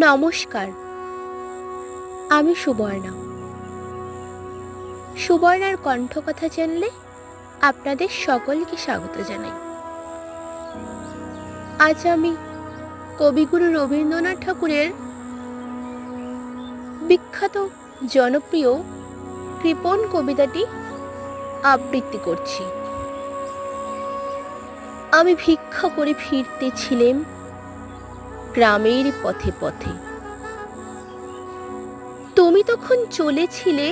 নমস্কার, আমি সুবর্ণা। সুবর্ণার কণ্ঠকথা চ্যানেলে আপনাদের সকলকে স্বাগত জানাই। আজ আমি কবিগুরু রবীন্দ্রনাথ ঠাকুরের বিখ্যাত জনপ্রিয় কৃপণ কবিতাটি আবৃত্তি করছি। আমি ভিক্ষা করে ফিরতেছিলাম গ্রামের পথে পথে, তুমি তখন চলেছিলে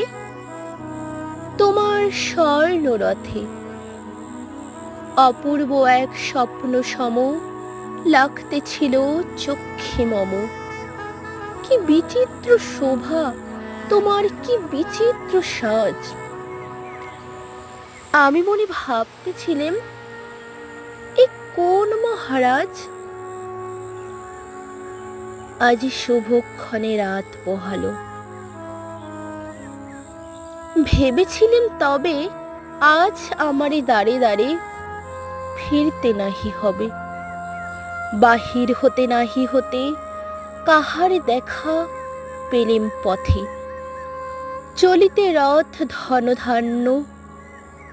তোমার স্বর্ণরথে। অপূর্ব এক স্বপ্ন সম লাগতেছিল চক্ষে মম। কি বিচিত্র শোভা তোমার, কি বিচিত্র সাজ। আমি মনে ভাবতেছিলাম, এ কোন মহারাজ। আজ শুভক্ষণে রাত পোহালো। ভেবেছিলেন তবে আজ আমারে দাঁড়ে দাঁড়ে ফিরতে নাহি হবে। বাহির হতে নাহি হতে কাহার দেখা পেলেম পথে। চলিতে রথ ধনধান্য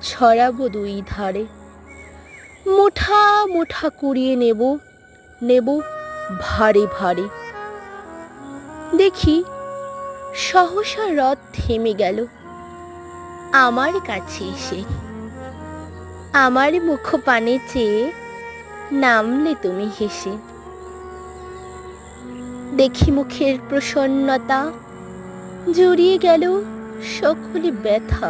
ছড়াবো দুই ধারে। মুঠা মুঠা কুড়িয়ে নেব নেব ভারে ভারে। দেখি সহসা রথ থেমে গেল আমার কাছে এসে। আমার মুখ পানে চেয়ে নামলে তুমি হেসে। দেখি মুখের প্রসন্নতা জড়িয়ে গেল সকলে ব্যথা।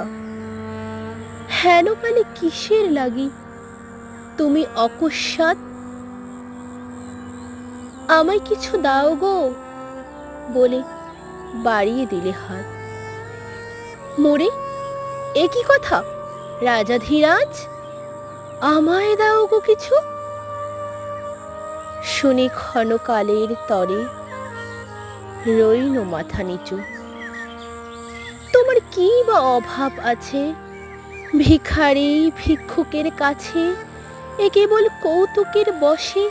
হেন কালে কিসের লাগি তুমি অকস্মাৎ। আমায় কিছু দাও গো বলে বাড়িয়ে দিলে হাত। মোরে, এ কি কথা রাজাধিরাজ, আমায় দাও গো কিছু। শুনে ক্ষণকালের তরে রইল মাথা নিচু। তোমার কি বা অভাব আছে ভিখারি ভিক্ষুকের কাছে। এ কেবল কৌতুকের বশে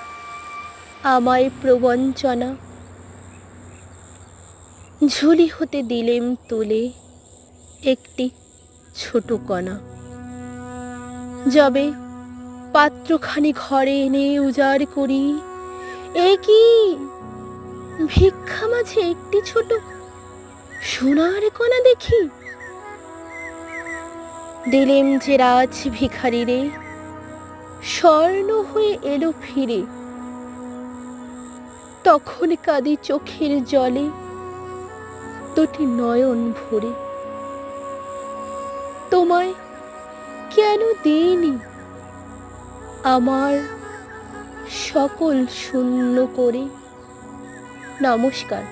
আমায় প্রবঞ্চনা। ঝুলি হতে দিলেম তুলে একটি ছোট কণা। যবে পাত্রখানি ঘরে এনে উজাড় করি, এ কি ভিক্ষা মাঝে একটি ছোট সোনার কণা দেখি। দিলেম যে রাজ ভিখারিরে, স্বর্ণ হয়ে এলো ফিরে। তখন কাঁদি চোখের জলে দুটি নয়ন ভরে। তোমায় কেন দিইনি আমার সকল শূন্য করে। নমস্কার।